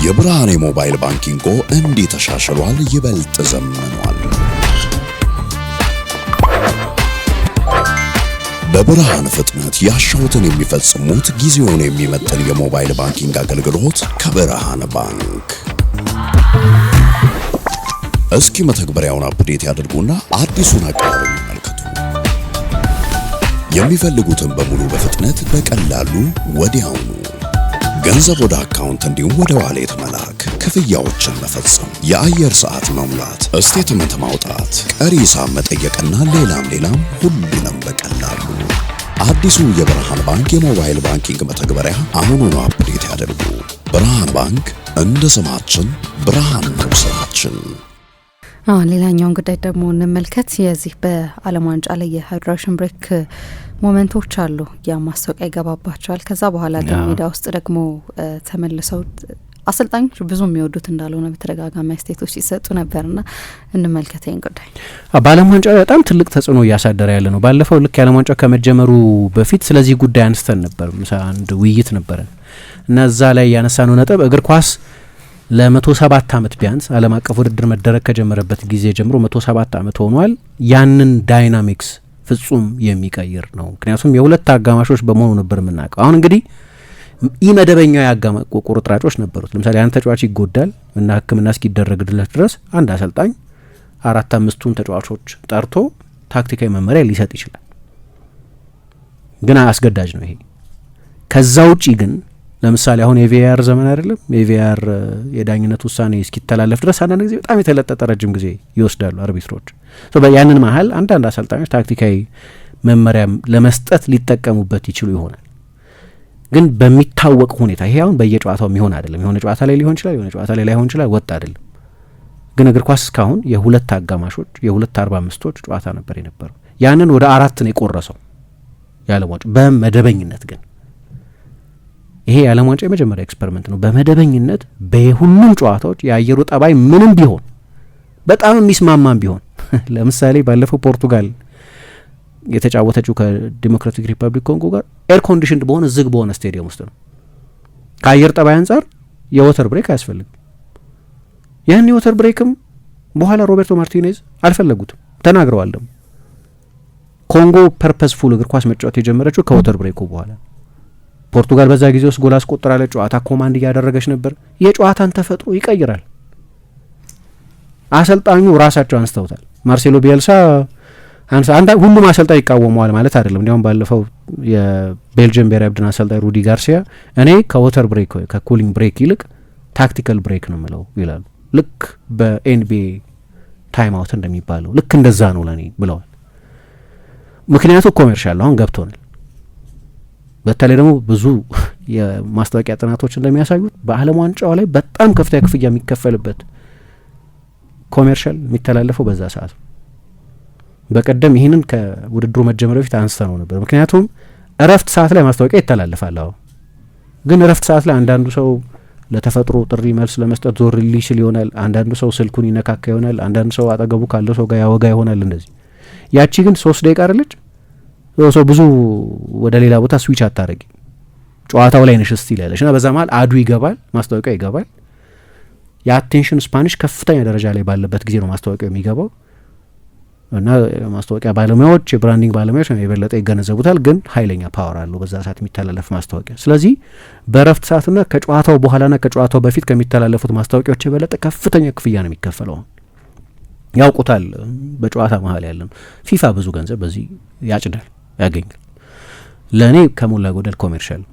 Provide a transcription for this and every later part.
የብርሃን የሞባይል ባንኪንግ እንዴት ተሻሽሏል ይበልጥ ዘመኗል። በብርሃን ፍጥነት ያሻውትን የሚፈጽሙት ጊዜውን የሚመጥን የሞባይል ባንኪንግ አገልግሎት ከብርሃን ባንክ። እስኪ መተግበሪያውን አፕዴት ያድርጉና አዲሱን አቀራረብ ይመልከቱ። የሚፈልጉትን በሙሉ በፍጥነት በቀላሉ ወዲያውኑ ገንዘብ ወደ አካውንት እንዲሁም ወደ ዋሌት መላክ፣ ክፍያዎችን መፈጸም፣ የአየር ሰዓት መሙላት፣ ስቴትመንት ማውጣት፣ ቀሪ ሂሳብ መጠየቅና ሌላም ሁሉንም በቀላሉ። አዲሱ የብርሃን ባንክ የሞባይል ባንኪንግ መተግበሪያ አሁኑኑ አፕዴት ያድርጉ። ብርሃን ባንክ እንደ ስማችን ብርሃን ነው ስራችን። ሌላኛውን ጉዳይ ደግሞ እንመልከት። የዚህ በዓለም ዋንጫ ላይ የሃይድሬሽን ብሬክ ሞመንቶች አሉ። ያ ማስታወቂያ ይገባባቸዋል። ከዛ በኋላ ግን ሜዳ ውስጥ ደግሞ ተመልሰው አሰልጣኞች ብዙ የሚወዱት እንዳልሆነ በተደጋጋሚ አስተያየቶች ሲሰጡ ነበርና እንመልከት ይህን ጉዳይ። በዓለም ዋንጫ በጣም ትልቅ ተጽዕኖ እያሳደረ ያለ ነው። ባለፈው ልክ የዓለም ዋንጫ ከመጀመሩ በፊት ስለዚህ ጉዳይ አንስተን ነበር። አንድ ውይይት ነበረን እና እዛ ላይ ያነሳነው ነጥብ እግር ኳስ ለ107 ዓመት ቢያንስ ዓለም አቀፍ ውድድር መደረግ ከጀመረበት ጊዜ ጀምሮ 107 ዓመት ሆኗል። ያንን ዳይናሚክስ ፍጹም የሚቀይር ነው። ምክንያቱም የሁለት አጋማሾች በመሆኑ ነበር የምናውቀው። አሁን እንግዲህ ኢመደበኛ ያጋማሽ ቁርጥራጮች ነበሩት። ለምሳሌ አንድ ተጫዋች ይጎዳል እና ሕክምና እስኪደረግለት ድረስ አንድ አሰልጣኝ 4-5ቱን ተጫዋቾች ጠርቶ ታክቲካዊ መመሪያ ሊሰጥ ይችላል። ግን አስገዳጅ ነው ይሄ። ከዛ ውጪ ግን ለምሳሌ አሁን የቪአር ዘመን አይደለም። የቪአር የዳኝነት ውሳኔ እስኪተላለፍ ድረስ አንዳንድ ጊዜ በጣም የተለጠጠ ረጅም ጊዜ ይወስዳሉ አርቢትሮች። ያንን መሀል አንዳንድ አሰልጣኞች ታክቲካዊ መመሪያ ለመስጠት ሊጠቀሙበት ይችሉ ይሆናል። ግን በሚታወቅ ሁኔታ ይሄ አሁን በየጨዋታው የሚሆን አይደለም። የሆነ ጨዋታ ላይ ሊሆን ይችላል፣ የሆነ ጨዋታ ላይ ላይሆን ይችላል፣ ወጥ አይደለም። ግን እግር ኳስ እስካሁን የሁለት አጋማሾች የሁለት 45ቶች ጨዋታ ነበር የነበረው። ያንን ወደ 4 ነው የቆረሰው የዓለም ዋንጫ በመደበኝነት። ግን ይሄ የዓለም ዋንጫ የመጀመሪያ ኤክስፐሪመንት ነው። በመደበኝነት በሁሉም ጨዋታዎች የአየሩ ጠባይ ምንም ቢሆን በጣም የሚስማማም ቢሆን ለምሳሌ ባለፈው ፖርቱጋል የተጫወተችው ከዲሞክራቲክ ሪፐብሊክ ኮንጎ ጋር ኤር ኮንዲሽንድ በሆነ ዝግ በሆነ ስቴዲየም ውስጥ ነው። ከአየር ጠባይ አንጻር የወተር ብሬክ አያስፈልግም። ያን የወተር ብሬክም በኋላ ሮቤርቶ ማርቲኔዝ አልፈለጉትም፣ ተናግረዋል። ደግሞ ኮንጎ ፐርፐስፉል እግር ኳስ መጫወት የጀመረችው ከወተር ብሬኩ በኋላ። ፖርቱጋል በዛ ጊዜ ውስጥ ጎል አስቆጥራለች። ጨዋታ ኮማንድ እያደረገች ነበር። የጨዋታን ተፈጥሮ ይቀይራል። አሰልጣኙ ራሳቸው አንስተውታል። ማርሴሎ ቢኤልሳ ሁሉም አሰልጣኝ ይቃወመዋል ማለት አይደለም። እንዲያውም ባለፈው የቤልጅየም ብሔራዊ ቡድን አሰልጣኝ ሩዲ ጋርሲያ እኔ ከወተር ብሬክ ከኩሊንግ ብሬክ ይልቅ ታክቲካል ብሬክ ነው የምለው ይላሉ። ልክ በኤንቢኤ ታይም አውት እንደሚባለው ልክ እንደዛ ነው ለኔ ብለዋል። ምክንያቱ ኮሜርሻል አሁን ገብቶናል። በተለይ ደግሞ ብዙ የማስታወቂያ ጥናቶች እንደሚያሳዩት በዓለም ዋንጫው ላይ በጣም ከፍተኛ ክፍያ የሚከፈልበት ኮሜርሻል የሚተላለፈው በዛ ሰዓት። በቀደም ይህንን ከውድድሩ መጀመሪያ በፊት አንስተነው ነበር። ምክንያቱም እረፍት ሰዓት ላይ ማስታወቂያ ይተላለፋል። አሁን ግን እረፍት ሰዓት ላይ አንዳንዱ ሰው ለተፈጥሮ ጥሪ መልስ ለመስጠት ዞር ሊችል ይሆናል። አንዳንዱ ሰው ስልኩን ይነካካ ይሆናል። አንዳንዱ ሰው አጠገቡ ካለው ሰው ጋር ያወጋ ይሆናል። እንደዚህ ያቺ ግን 3 ደቂቃ አይደለች። ሰው ብዙ ወደ ሌላ ቦታ ስዊች አታረጊ፣ ጨዋታው ላይ ነሽ ስቲል ያለሽ እና በዛ መሀል አዱ ይገባል፣ ማስታወቂያ ይገባል። የአቴንሽን ስፓኒሽ ከፍተኛ ደረጃ ላይ ባለበት ጊዜ ነው ማስታወቂያው የሚገባው እና ማስታወቂያ ባለሙያዎች የብራንዲንግ ባለሙያዎች የበለጠ ይገነዘቡታል። ግን ኃይለኛ ፓወር አለው በዛ ሰዓት የሚተላለፍ ማስታወቂያ። ስለዚህ በእረፍት ሰዓትና ከጨዋታው በኋላና ከጨዋታው በፊት ከሚተላለፉት ማስታወቂያዎች የበለጠ ከፍተኛ ክፍያ ነው የሚከፈለው። ያውቁታል። በጨዋታ መሀል ያለም ፊፋ ብዙ ገንዘብ በዚህ ያጭዳል፣ ያገኛል። ለእኔ ከሞላ ጎደል ኮሜርሻል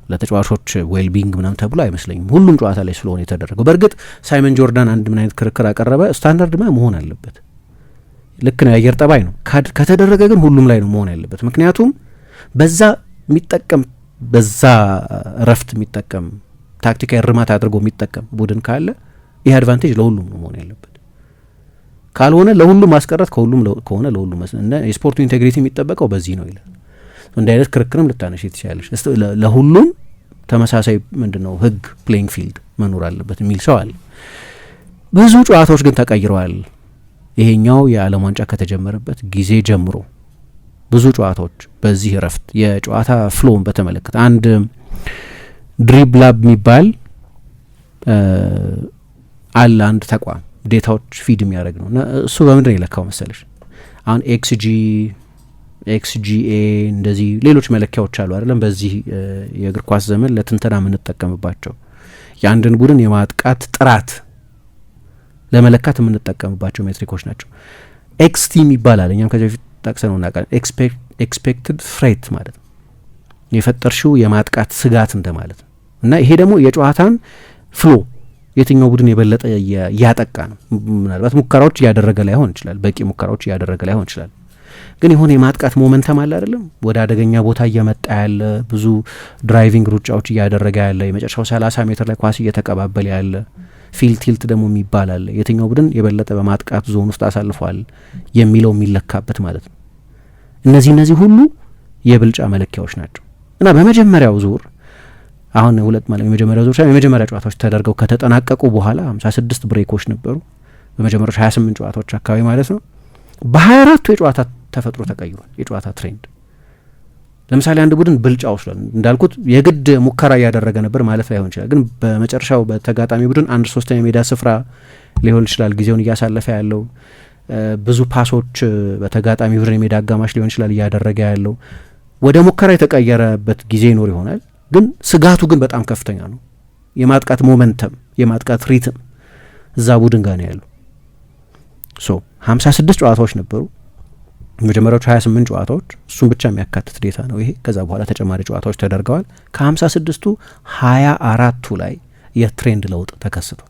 ለተጫዋቾች ዌልቢንግ ምናምን ተብሎ አይመስለኝም። ሁሉም ጨዋታ ላይ ስለሆነ የተደረገው። በእርግጥ ሳይመን ጆርዳን አንድ ምን አይነት ክርክር አቀረበ። ስታንዳርድ መሆን አለበት። ልክ ነው፣ የአየር ጠባይ ነው። ከተደረገ ግን ሁሉም ላይ ነው መሆን ያለበት። ምክንያቱም በዛ የሚጠቀም በዛ እረፍት የሚጠቀም ታክቲካዊ እርማት አድርጎ የሚጠቀም ቡድን ካለ ይህ አድቫንቴጅ ለሁሉም ነው መሆን ያለበት። ካልሆነ ለሁሉም ማስቀረት ከሆነ ለሁሉም እና የስፖርቱ ኢንቴግሪቲ የሚጠበቀው በዚህ ነው ይላል። እንዲህ አይነት ክርክርም ልታነሽ ትችላለሽ። ለሁሉም ተመሳሳይ ምንድነው ህግ ፕሌይንግ ፊልድ መኖር አለበት የሚል ሰው አለ። ብዙ ጨዋታዎች ግን ተቀይረዋል። ይሄኛው የዓለም ዋንጫ ከተጀመረበት ጊዜ ጀምሮ ብዙ ጨዋታዎች በዚህ ረፍት የጨዋታ ፍሎውን በተመለከተ አንድ ድሪብላብ የሚባል አለ አንድ ተቋም ዴታዎች ፊድ የሚያደርግ ነው እና እሱ በምንድን ነው የለካው መሰለሽ? አሁን ኤክስጂኤ እንደዚህ ሌሎች መለኪያዎች አሉ አይደለም? በዚህ የእግር ኳስ ዘመን ለትንተና የምንጠቀምባቸው የአንድን ቡድን የማጥቃት ጥራት ለመለካት የምንጠቀምባቸው ሜትሪኮች ናቸው። ኤክስቲም ይባላል። እኛም ከዚህ በፊት ጠቅሰነው እናውቃለን። ኤክስፔክትድ ፍሬት ማለት ነው፣ የፈጠርሽው የማጥቃት ስጋት እንደማለት ነው። እና ይሄ ደግሞ የጨዋታን ፍሎ የትኛው ቡድን የበለጠ እያጠቃ ነው። ምናልባት ሙከራዎች እያደረገ ላይሆን ይችላል፣ በቂ ሙከራዎች እያደረገ ላይሆን ይችላል። ግን የሆነ የማጥቃት ሞመንተም አለ አይደለም? ወደ አደገኛ ቦታ እየመጣ ያለ ብዙ ድራይቪንግ ሩጫዎች እያደረገ ያለ የመጨረሻው 30 ሜትር ላይ ኳስ እየተቀባበለ ያለ ፊልድ ቲልት ደግሞ የሚባል አለ። የትኛው ቡድን የበለጠ በማጥቃት ዞን ውስጥ አሳልፏል የሚለው የሚለካበት ማለት ነው። እነዚህ ሁሉ የብልጫ መለኪያዎች ናቸው። እና በመጀመሪያው ዙር አሁን የመጀመሪያው ዙር የመጀመሪያ ጨዋታዎች ተደርገው ከተጠናቀቁ በኋላ 56 ብሬኮች ነበሩ። በመጀመሪያው 28 ጨዋታዎች አካባቢ ማለት ነው። በ24ቱ የጨዋታ ተፈጥሮ ተቀይሯል። የጨዋታ ትሬንድ ለምሳሌ አንድ ቡድን ብልጫ ወስዷል እንዳልኩት የግድ ሙከራ እያደረገ ነበር ማለት ላይሆን ይችላል። ግን በመጨረሻው በተጋጣሚ ቡድን 1/3 የሜዳ ስፍራ ሊሆን ይችላል ጊዜውን እያሳለፈ ያለው፣ ብዙ ፓሶች በተጋጣሚ ቡድን የሜዳ አጋማሽ ሊሆን ይችላል እያደረገ ያለው፣ ወደ ሙከራ የተቀየረበት ጊዜ ይኖር ይሆናል። ግን ስጋቱ ግን በጣም ከፍተኛ ነው። የማጥቃት ሞመንተም የማጥቃት ሪትም እዛ ቡድን ጋር ነው ያለው። 56 ጨዋታዎች ነበሩ። የመጀመሪያዎቹ 28 ጨዋታዎች እሱን ብቻ የሚያካትት ዴታ ነው ይሄ። ከዛ በኋላ ተጨማሪ ጨዋታዎች ተደርገዋል። ከ56ቱ 24ቱ ላይ የትሬንድ ለውጥ ተከስቷል።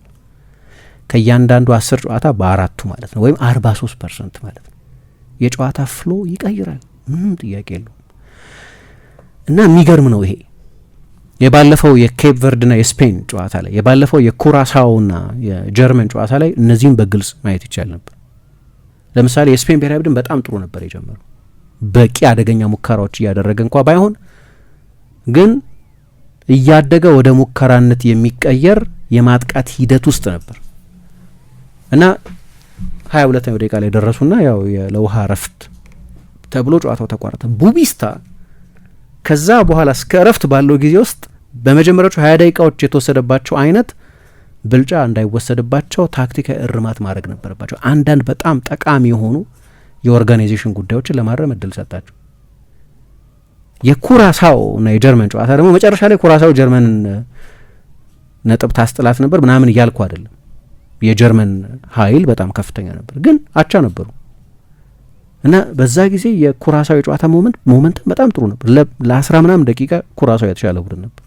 ከእያንዳንዱ 10 ጨዋታ በአራቱ ማለት ነው፣ ወይም 43% ማለት ነው። የጨዋታ ፍሎ ይቀይራል፣ ምንም ጥያቄ የለውም። እና የሚገርም ነው ይሄ። የባለፈው የኬፕ ቨርድና የስፔን ጨዋታ ላይ፣ የባለፈው የኩራሳውና የጀርመን ጨዋታ ላይ እነዚህም በግልጽ ማየት ይቻል ነበር። ለምሳሌ የስፔን ብሔራዊ ቡድን በጣም ጥሩ ነበር የጀመረው፣ በቂ አደገኛ ሙከራዎች እያደረገ እንኳ ባይሆን ግን እያደገ ወደ ሙከራነት የሚቀየር የማጥቃት ሂደት ውስጥ ነበር እና 22ኛው ደቂቃ ላይ ደረሱና ያው ለውሃ ረፍት ተብሎ ጨዋታው ተቋረጠ። ቡቢስታ ከዛ በኋላ እስከ ረፍት ባለው ጊዜ ውስጥ በመጀመሪያዎቹ 20 ደቂቃዎች የተወሰደባቸው አይነት ብልጫ እንዳይወሰድባቸው ታክቲካዊ እርማት ማድረግ ነበረባቸው። አንዳንድ በጣም ጠቃሚ የሆኑ የኦርጋናይዜሽን ጉዳዮችን ለማረም እድል ሰጣቸው። የኩራሳው እና የጀርመን ጨዋታ ደግሞ መጨረሻ ላይ ኩራሳው ጀርመንን ነጥብ ታስጥላት ነበር ምናምን እያልኩ አይደለም። የጀርመን ኃይል በጣም ከፍተኛ ነበር፣ ግን አቻ ነበሩ እና በዛ ጊዜ የኩራሳው የጨዋታ ሞመንትም በጣም ጥሩ ነበር። ለ10 ምናምን ደቂቃ ኩራሳው የተሻለ ቡድን ነበር።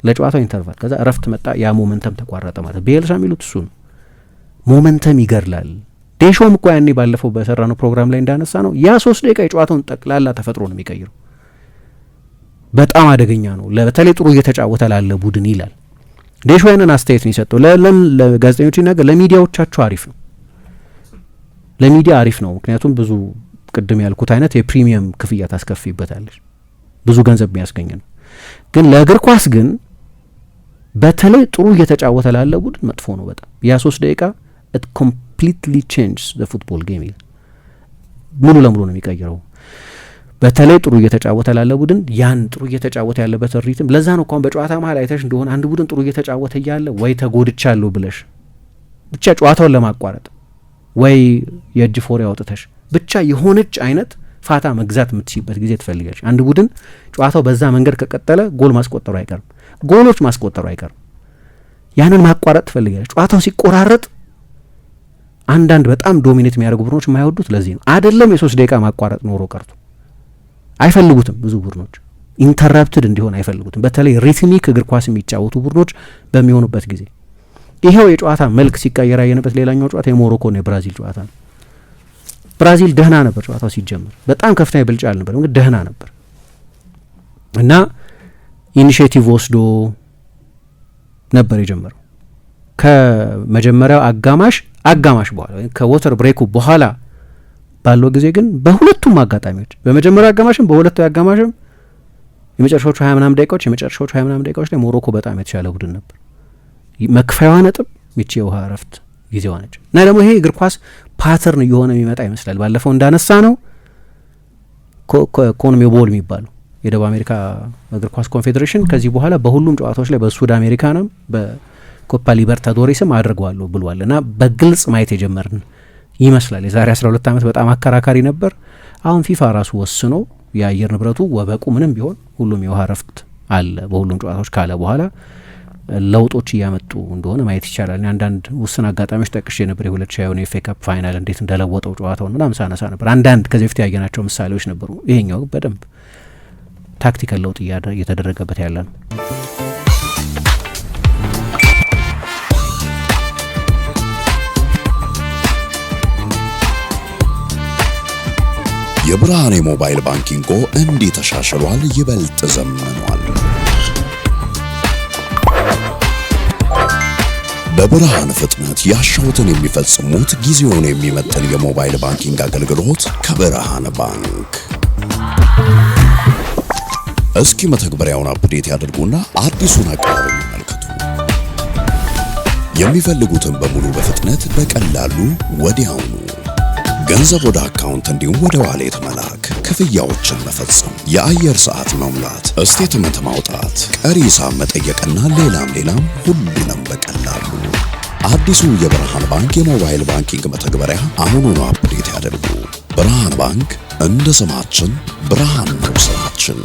ለጨዋታው ኢንተርቫል ከዛ እረፍት መጣ፣ ያ ሞመንተም ተቋረጠ ማለት ቤልሳ የሚሉት እሱ ነው። ሞመንተም ይገድላል። ዴሾም እኮ ያኔ ባለፈው በሰራነው ፕሮግራም ላይ እንዳነሳ ነው ያ 3 ደቂቃ የጨዋታውን ጠቅላላ ተፈጥሮ ነው የሚቀይረው። በጣም አደገኛ ነው በተለይ ጥሩ እየተጫወተ ላለ ቡድን ይላል ዴሾ። ያንን አስተያየት ነው የሰጠው። ለጋዜጠኞች ይናገር፣ ለሚዲያዎቻቸው አሪፍ ነው፣ ለሚዲያ አሪፍ ነው። ምክንያቱም ብዙ ቅድም ያልኩት አይነት የፕሪሚየም ክፍያ ታስከፊበታለች፣ ብዙ ገንዘብ የሚያስገኝ ነው። ግን ለእግር ኳስ ግን በተለይ ጥሩ እየተጫወተ ላለ ቡድን መጥፎ ነው በጣም። ያ 3 ደቂቃ it completely changes the football game ይላል። ሙሉ ለሙሉ ነው የሚቀይረው። በተለይ ጥሩ እየተጫወተ ላለ ቡድን ያን ጥሩ እየተጫወተ ያለበት ሪትም። ለዛ ነው እንኳን በጨዋታ መሀል አይተሽ እንደሆነ አንድ ቡድን ጥሩ እየተጫወተ እያለ ወይ ተጎድቻለሁ ብለሽ ብቻ ጨዋታውን ለማቋረጥ ወይ የእጅ ፎሪ አውጥተሽ ብቻ የሆነች አይነት ፋታ መግዛት የምትችይበት ጊዜ ትፈልጋለሽ። አንድ ቡድን ጨዋታው በዛ መንገድ ከቀጠለ ጎል ማስቆጠሩ አይቀርም፣ ጎሎች ማስቆጠሩ አይቀርም። ያንን ማቋረጥ ትፈልጋለሽ። ጨዋታው ሲቆራረጥ አንዳንድ በጣም ዶሚኔት የሚያደርጉ ቡድኖች የማይወዱት ለዚህ ነው። አይደለም የ3 ደቂቃ ማቋረጥ ኖሮ ቀርቶ አይፈልጉትም። ብዙ ቡድኖች ኢንተረፕትድ እንዲሆን አይፈልጉትም። በተለይ ሪትሚክ እግር ኳስ የሚጫወቱ ቡድኖች በሚሆኑበት ጊዜ ይሄው የጨዋታ መልክ ሲቀየር ያየንበት ሌላኛው ጨዋታ የሞሮኮና የብራዚል ጨዋታ ነው። ብራዚል ደህና ነበር ጨዋታው ሲጀምር፣ በጣም ከፍተኛ ብልጫ አልነበረም፣ ግን ደህና ነበር እና ኢኒሼቲቭ ወስዶ ነበር የጀመረው። ከመጀመሪያው አጋማሽ በኋላ ወይም ከወተር ብሬኩ በኋላ ባለው ጊዜ ግን በሁለቱም አጋጣሚዎች በመጀመሪያው አጋማሽም በሁለቱ አጋማሽም የመጨረሻዎቹ 20 ምናምን ደቂቃዎች ላይ ሞሮኮ በጣም የተሻለ ቡድን ነበር። መክፈያዋ ነጥብ ይቺ የውሃ እረፍት ጊዜዋ ነች እና ደግሞ ይሄ እግር ኳስ ፓተርን እየሆነ የሚመጣ ይመስላል። ባለፈው እንዳነሳ ነው ኮንሜቦል የሚባለው የደቡብ አሜሪካ እግር ኳስ ኮንፌዴሬሽን ከዚህ በኋላ በሁሉም ጨዋታዎች ላይ በሱድ አሜሪካንም ኮፓ ሊበርታዶሬስም አድርገዋለሁ ብሏልና በግልጽ ማየት የጀመርን ይመስላል። የዛሬ 12 ዓመት በጣም አከራካሪ ነበር። አሁን ፊፋ ራሱ ወስኖ የአየር ንብረቱ ወበቁ ምንም ቢሆን ሁሉም የውሃ ረፍት አለ በሁሉም ጨዋታዎች ካለ በኋላ ለውጦች እያመጡ እንደሆነ ማየት ይቻላል። አንዳንድ ውስን አጋጣሚዎች ጠቅሼ ነበር። የ2020 የኤፍ ኤ ካፕ ፋይናል እንዴት እንደለወጠው ጨዋታውን ምናምን ሳነሳ ነበር። አንዳንድ ከዚህ በፊት ያየናቸው ምሳሌዎች ነበሩ። ይሄኛው በደንብ ታክቲካል ለውጥ እየተደረገበት ያለ ነው። የብርሃን የሞባይል ባንኪንጎ እንዲህ ተሻሽሏል፣ ይበልጥ ዘምኗል። በብርሃን ፍጥነት ያሻውትን የሚፈጽሙት ጊዜውን የሚመጥን የሞባይል ባንኪንግ አገልግሎት ከብርሃን ባንክ። እስኪ መተግበሪያውን አፕዴት ያድርጉና አዲሱን አቀራረብ ይመልከቱ። የሚፈልጉትን በሙሉ በፍጥነት በቀላሉ ወዲያውኑ ገንዘብ ወደ አካውንት እንዲሁም ወደ ዋሌት መላክ፣ ክፍያዎችን መፈጸም፣ የአየር ሰዓት መሙላት፣ ስቴትመንት ማውጣት፣ ቀሪ ሂሳብ መጠየቅና ሌላም ሁሉንም በቀላሉ። አዲሱ የብርሃን ባንክ የሞባይል ባንኪንግ መተግበሪያ አሁኑኑ አፕዴት ያድርጉ። ብርሃን ባንክ እንደ ስማችን ብርሃን ነው ስራችን።